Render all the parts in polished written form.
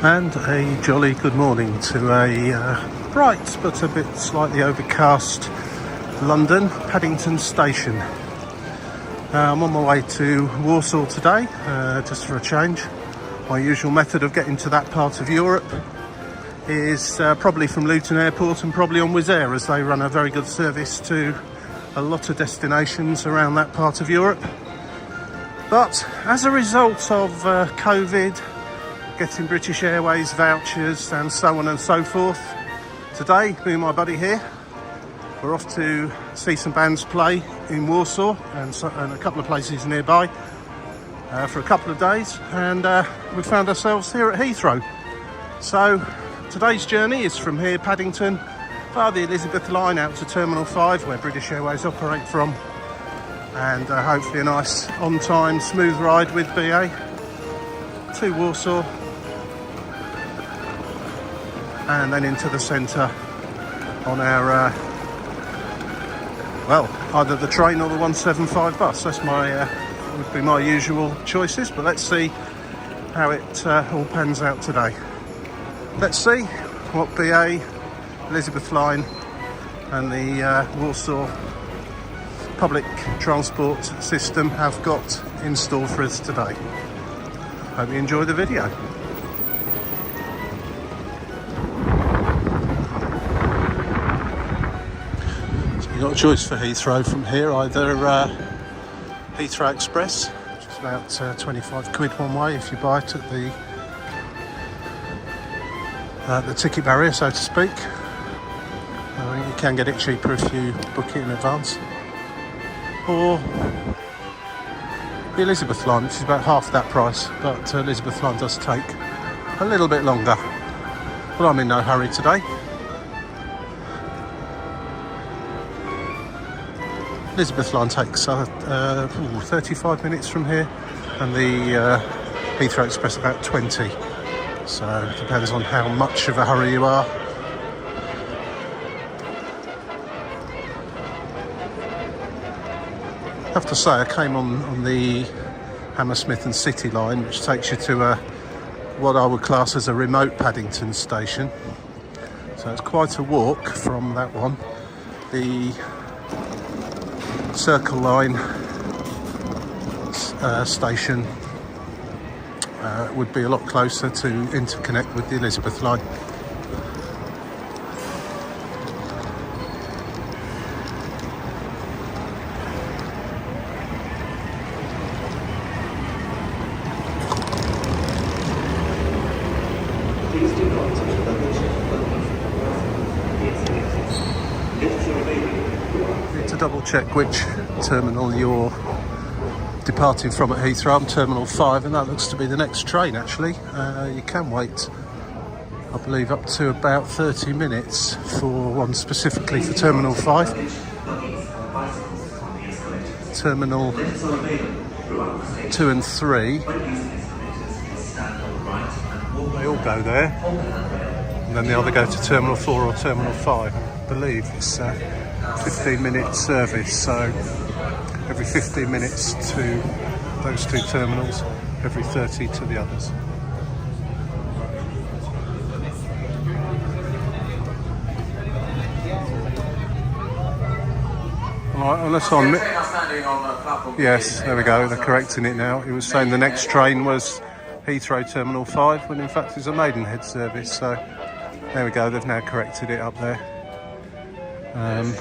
And a jolly good morning to a bright but a bit slightly overcast London Paddington station. I'm on my way to Warsaw today, just for a change. My usual method of getting to that part of Europe is probably from Luton Airport and probably on Wizz Air, as they run a very good service to a lot of destinations around that part of Europe. But as a result of COVID, getting British Airways vouchers and so on and so forth, today, me and my buddy here, we're off to see some bands play in Warsaw and a couple of places nearby for a couple of days, and we found ourselves here at Heathrow. So today's journey is from here, Paddington, via the Elizabeth line out to Terminal 5, where British Airways operate from, and hopefully a nice on-time, smooth ride with BA to Warsaw, and then into the centre on our, well, either the train or the 175 bus. That's would be my usual choices, but let's see how it all pans out today. Let's see what BA, Elizabeth line and the Warsaw public transport system have got in store for us today. Hope you enjoy the video. So you've got a choice for Heathrow from here, either Heathrow Express, which is about 25 quid one way if you buy it at the ticket barrier, so to speak. You can get it cheaper if you book it in advance. Or the Elizabeth line, which is about half that price, but Elizabeth line does take a little bit longer. But I'm in no hurry today. Elizabeth line takes 35 minutes from here, and the Heathrow Express about 20. So it depends on how much of a hurry you are. I have to say, I came on the Hammersmith and City line, which takes you to what I would class as a remote Paddington station. So it's quite a walk from that one. The Circle line station would be a lot closer to interconnect with the Elizabeth line. To double check which terminal you're departing from at Heathrow. I'm Terminal 5, and that looks to be the next train actually. You can wait, I believe, up to about 30 minutes for one specifically for Terminal 5. Terminal 2 and 3, they all go there, and then they either go to Terminal 4 or Terminal 5. I believe it's 15-minute service, so every 15 minutes to those two terminals, every 30 to the others. Right, unless I'm... Yes, there we go, they're correcting it now. It was saying the next train was Heathrow Terminal 5, when in fact it's a Maidenhead service, so there we go, they've now corrected it up there.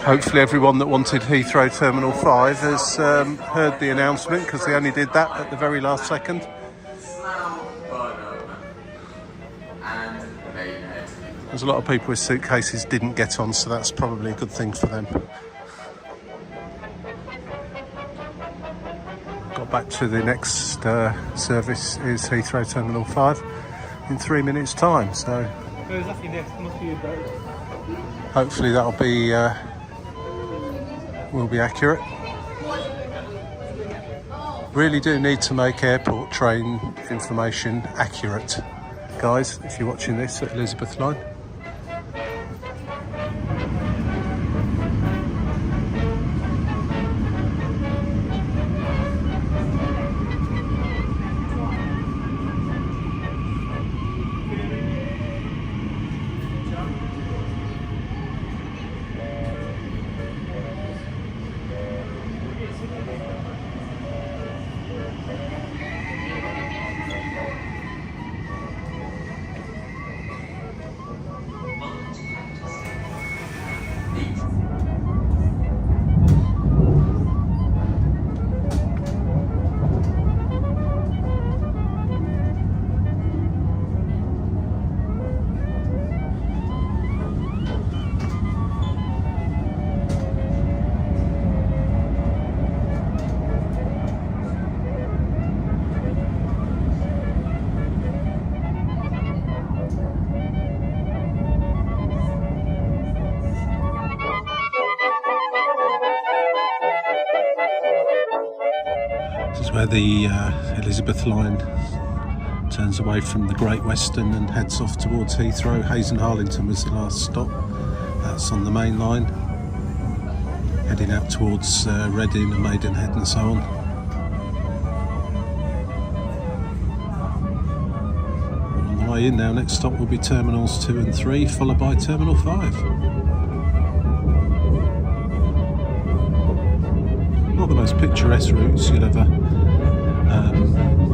Hopefully everyone that wanted Heathrow Terminal 5 has heard the announcement, because they only did that at the very last second. There's a lot of people with suitcases didn't get on, so that's probably a good thing for them. Got back to the next service is Heathrow Terminal 5 in 3 minutes time, so hopefully that'll be will be accurate. Really do need to make airport train information accurate, guys, if you're watching this at Elizabeth line. where the Elizabeth line turns away from the Great Western and heads off towards Heathrow. Hayes and Harlington was the last stop. That's on the main line, heading out towards Reading and Maidenhead and so on. On the way in now, next stop will be Terminals 2 and 3, followed by Terminal 5. Not the most picturesque routes you'll ever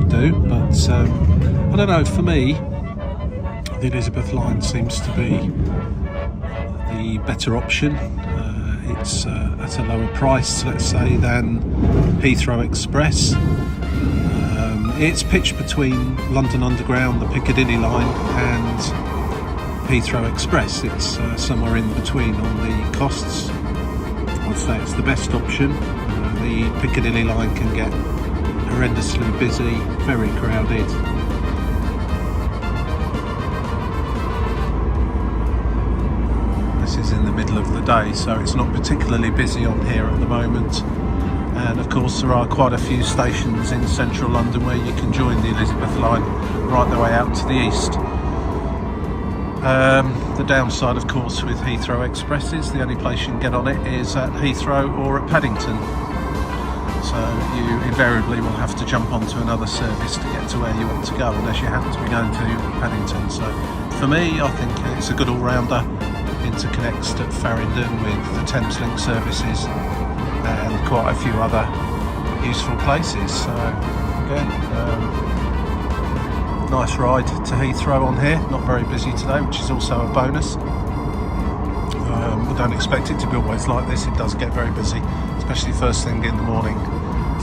do, but I don't know, for me the Elizabeth line seems to be the better option. It's at a lower price, let's say, than Heathrow Express. It's pitched between London Underground, the Piccadilly line, and Heathrow Express. It's somewhere in between on the costs. I'd say it's the best option. The Piccadilly line can get horrendously busy, very crowded. This is in the middle of the day, so it's not particularly busy on here at the moment. And of course there are quite a few stations in central London where you can join the Elizabeth line right the way out to the east. The downside, of course, with Heathrow Express is the only place you can get on it is at Heathrow or at Paddington. So you invariably will have to jump onto another service to get to where you want to go, unless you happen to be going to Paddington. So for me, I think it's a good all-rounder. Interconnects at Farringdon with the Thameslink services and quite a few other useful places. So again, nice ride to Heathrow on here. Not very busy today, which is also a bonus. We don't expect it to be always like this. It does get very busy, especially first thing in the morning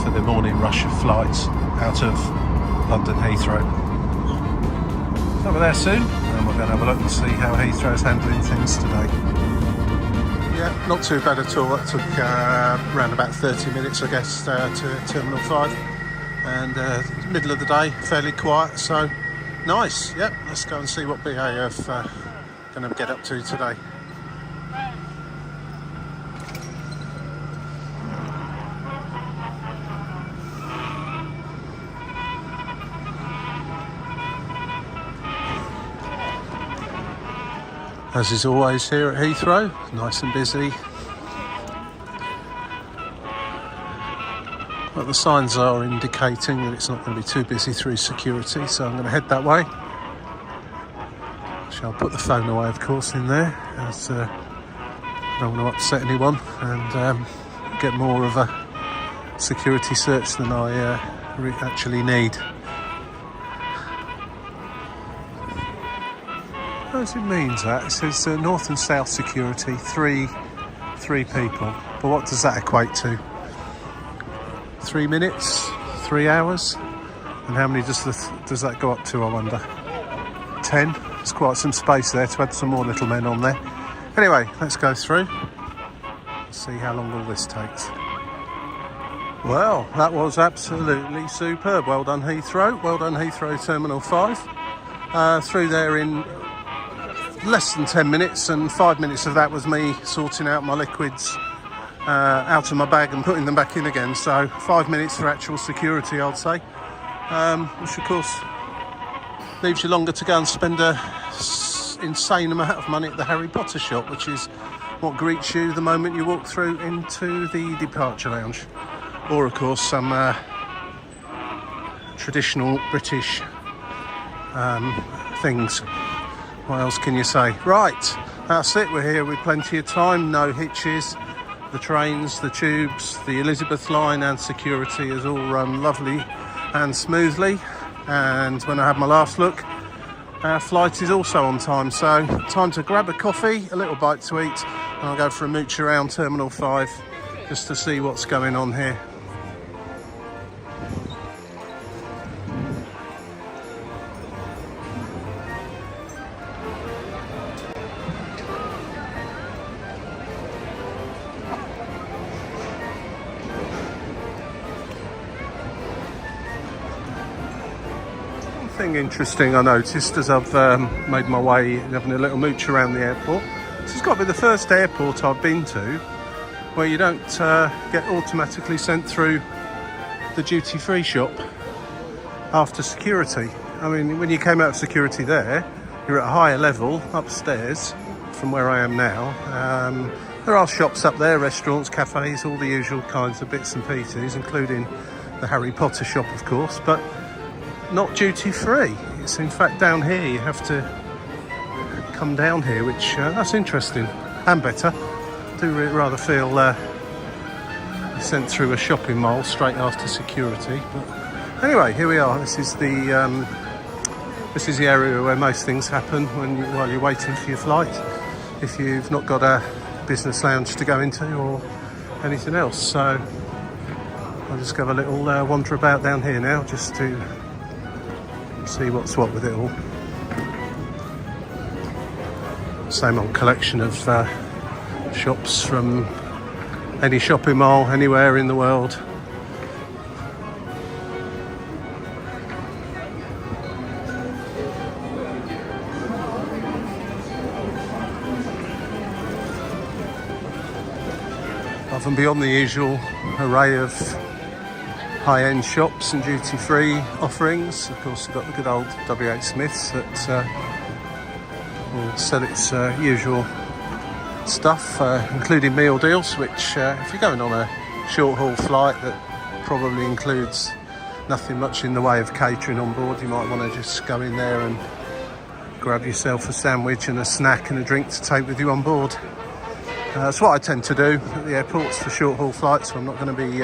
for the morning rush of flights out of London Heathrow. So we're there soon, and we're going to have a look and see how Heathrow's handling things today. Yeah, not too bad at all. It took around about 30 minutes, I guess, to Terminal 5. And middle of the day, fairly quiet, so nice. Yep, let's go and see what BAF going to get up to today. As is always here at Heathrow, nice and busy. But the signs are indicating that it's not going to be too busy through security, so I'm going to head that way. Shall put the phone away, of course, in there, as I don't want to upset anyone and get more of a security search than I actually need. As it means that it says north and south security, three people, but what does that equate to? 3 minutes, 3 hours, and how many does that go up to, I wonder? 10. There's quite some space there to add some more little men on there. Anyway, let's go through, see how long all this takes. Well, that was absolutely superb. Well done Heathrow, well done Heathrow Terminal 5. Through there in less than 10 minutes, and 5 minutes of that was me sorting out my liquids out of my bag and putting them back in again. So 5 minutes for actual security, I'd say, which of course leaves you longer to go and spend a insane amount of money at the Harry Potter shop, which is what greets you the moment you walk through into the departure lounge, or of course some traditional British things. What else can you say? Right, that's it. We're here with plenty of time, no hitches. The trains, the tubes, the Elizabeth line and security has all run lovely and smoothly. And when I had my last look, our flight is also on time. So time to grab a coffee, a little bite to eat, and I'll go for a mooch around Terminal 5 just to see what's going on here. Thing interesting I noticed as I've made my way, having a little mooch around the airport. This has got to be the first airport I've been to where you don't get automatically sent through the duty-free shop after security. I mean, when you came out of security there, you're at a higher level upstairs from where I am now. There are shops up there, restaurants, cafes, all the usual kinds of bits and pieces, including the Harry Potter shop, of course, but not duty-free. It's in fact down here. You have to come down here, which that's interesting and better. I do rather feel sent through a shopping mall straight after security. But anyway, here we are. This is the area where most things happen while you're waiting for your flight. If you've not got a business lounge to go into or anything else, so I'll just have a little wander about down here now, just to see what's what with it all. Same old collection of shops from any shopping mall anywhere in the world. Above and beyond the usual array of high-end shops and duty-free offerings, of course, we've got the good old W.H. Smith's that will sell its usual stuff, including meal deals, which if you're going on a short-haul flight that probably includes nothing much in the way of catering on board, you might want to just go in there and grab yourself a sandwich and a snack and a drink to take with you on board. That's what I tend to do at the airports for short-haul flights, so I'm not going to be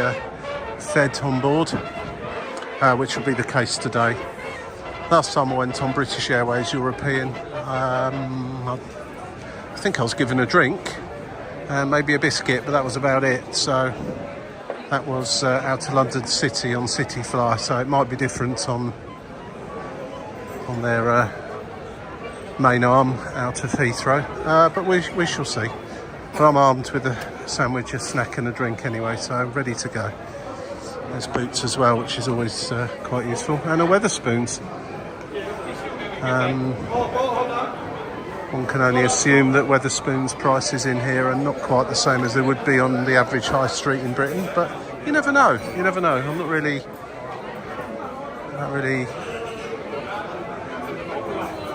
fed on board, which will be the case today. Last time I went on British Airways European, I think I was given a drink and maybe a biscuit, but that was about it. So that was out to London City on City Fly, so it might be different on their main arm out of Heathrow, but we shall see. But I'm armed with a sandwich, a snack and a drink anyway, so I'm ready to go. There's boots as well, which is always quite useful, and a Wetherspoons. One can only assume that Wetherspoons prices in here are not quite the same as they would be on the average high street in Britain, but you never know. You never know. I'm not really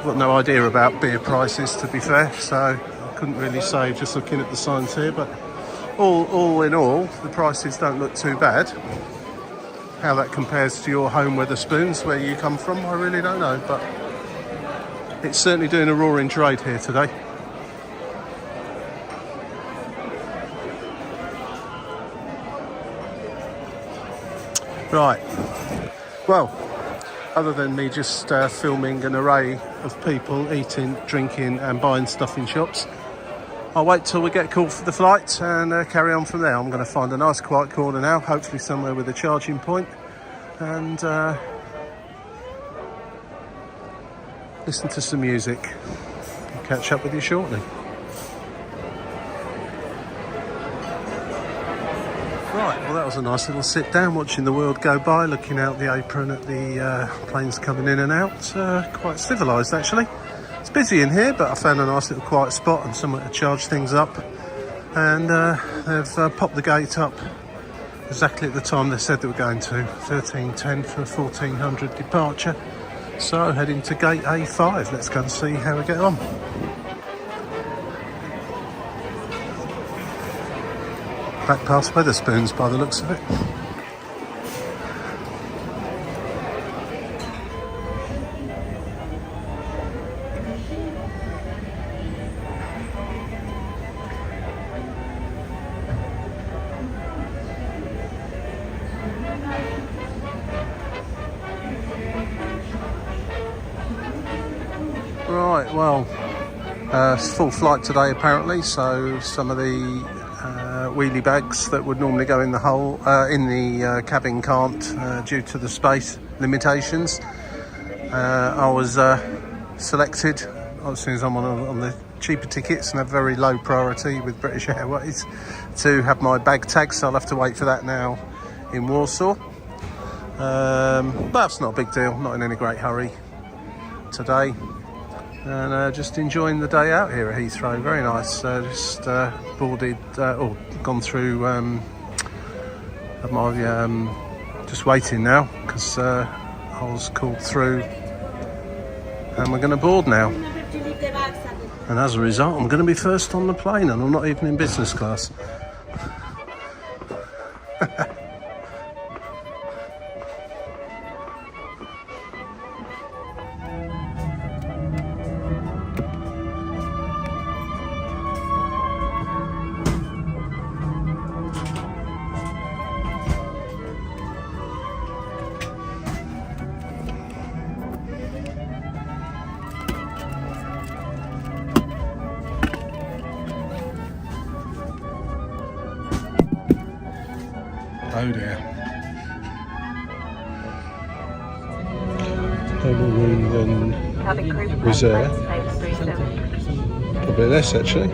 got no idea about beer prices, to be fair, so I couldn't really say just looking at the signs here, but all in all, the prices don't look too bad. How that compares to your home Wetherspoons, where you come from, I really don't know, but it's certainly doing a roaring trade here today. Right, well, other than me just filming an array of people eating, drinking and buying stuff in shops, I'll wait till we get called for the flight and carry on from there. I'm going to find a nice quiet corner now, hopefully somewhere with a charging point, and listen to some music. I'll catch up with you shortly. Right, well that was a nice little sit down watching the world go by, looking out the apron at the planes coming in and out. Quite civilised actually. It's busy in here, but I found a nice little quiet spot and somewhere to charge things up. And they've popped the gate up exactly at the time they said they were going to, 13:10 for a 1400 departure. So heading to gate A5, let's go and see how we get on. Back past Wetherspoons by the looks of it. Right, well, full flight today apparently, so some of the wheelie bags that would normally go in the cabin can't due to the space limitations. I was selected, as soon as I'm on the cheaper tickets and have very low priority with British Airways, to have my bag tagged, so I'll have to wait for that now in Warsaw. But that's not a big deal, not in any great hurry today. And just enjoying the day out here at Heathrow. Very nice. Just boarded or gone through my Just waiting now because I was called through and we're going to board now. And as a result, I'm going to be first on the plane and I'm not even in business class. Oh dear. More room than was there. Probably less actually.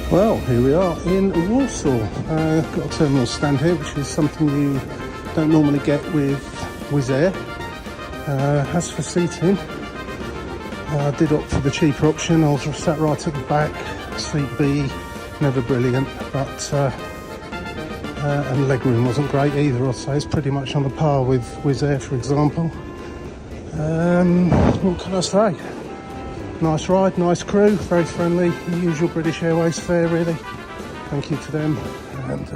Well, here we are in Warsaw. Got a terminal stand here, which is something you don't normally get with Wizz Air. As for seating, I did opt for the cheaper option. I was sat right at the back, seat B, never brilliant, but and legroom wasn't great either. I'd say it's pretty much on the par with Wizz Air, for example. What can I say? Nice ride, nice crew, very friendly, the usual British Airways fare really. Thank you to them. And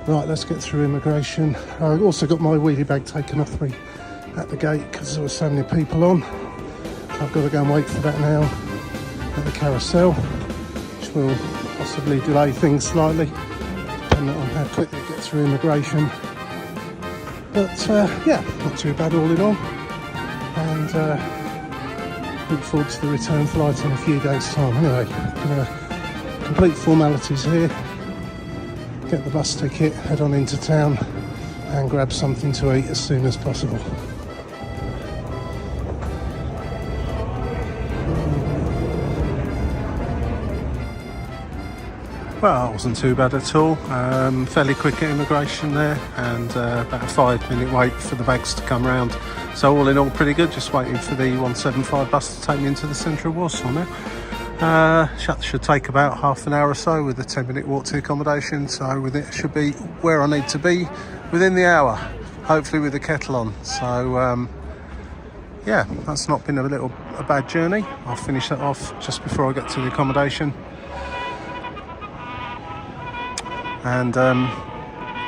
right, let's get through immigration. I also got my wheelie bag taken off me at the gate because there were so many people on. I've got to go and wait for that now at the carousel, which will possibly delay things slightly, depending on how quickly it gets through immigration. But yeah, not too bad all in all. And look forward to the return flight in a few days' time. Anyway, gonna complete formalities here, get the bus ticket, head on into town and grab something to eat as soon as possible. Well, it wasn't too bad at all. Fairly quick at immigration there, and about a 5-minute wait for the bags to come round. So all in all, pretty good. Just waiting for the 175 bus to take me into the centre of Warsaw now. Should take about half an hour or so with a 10-minute walk to accommodation. So with it, should be where I need to be within the hour, hopefully with the kettle on. So yeah, that's not been a bad journey. I'll finish that off just before I get to the accommodation. And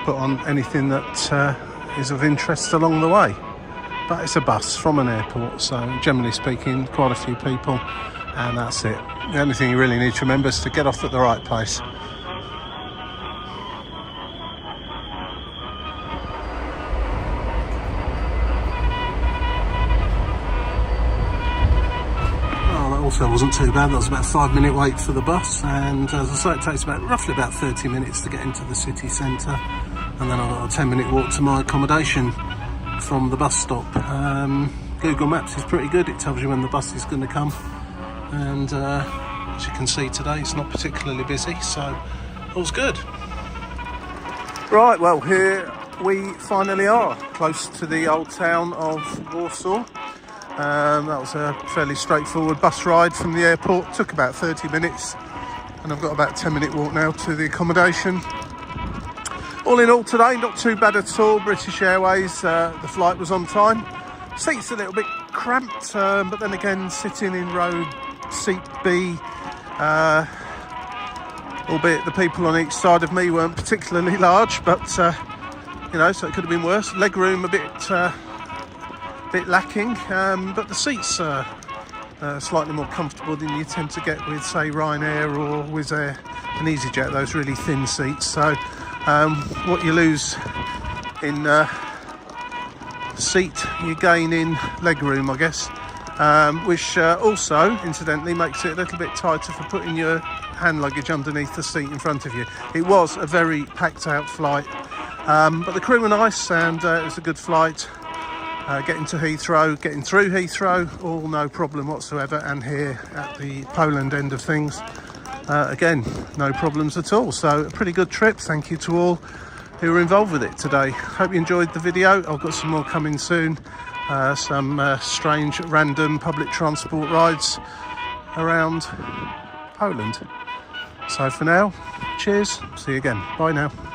put on anything that is of interest along the way. But it's a bus from an airport, so generally speaking, quite a few people, and that's it. The only thing you really need to remember is to get off at the right place. Also wasn't too bad. That was about a 5-minute wait for the bus, and as I say, it takes roughly about 30 minutes to get into the city centre, and then I've got a 10-minute walk to my accommodation from the bus stop. Google Maps is pretty good. It tells you when the bus is going to come, and as you can see today, it's not particularly busy, so all's good. Right, well, here we finally are, close to the old town of Warsaw. That was a fairly straightforward bus ride from the airport. Took about 30 minutes, and I've got about a 10-minute walk now to the accommodation. All in all today, not too bad at all. British Airways, the flight was on time. Seats a little bit cramped, but then again, sitting in row seat B, albeit the people on each side of me weren't particularly large, but you know, so it could have been worse. Legroom a bit lacking, but the seats are slightly more comfortable than you tend to get with, say, Ryanair or Wizz Air and EasyJet, those really thin seats. So what you lose in seat, you gain in legroom, I guess, which also, incidentally, makes it a little bit tighter for putting your hand luggage underneath the seat in front of you. It was a very packed out flight, but the crew were nice, and it was a good flight. Getting to Heathrow, getting through Heathrow, all no problem whatsoever, and here at the Poland end of things, again, no problems at all. So a pretty good trip. Thank you to all who were involved with it today. Hope you enjoyed the video. I've got some more coming soon. Some strange random public transport rides around Poland. So for now, cheers, see you again, bye now.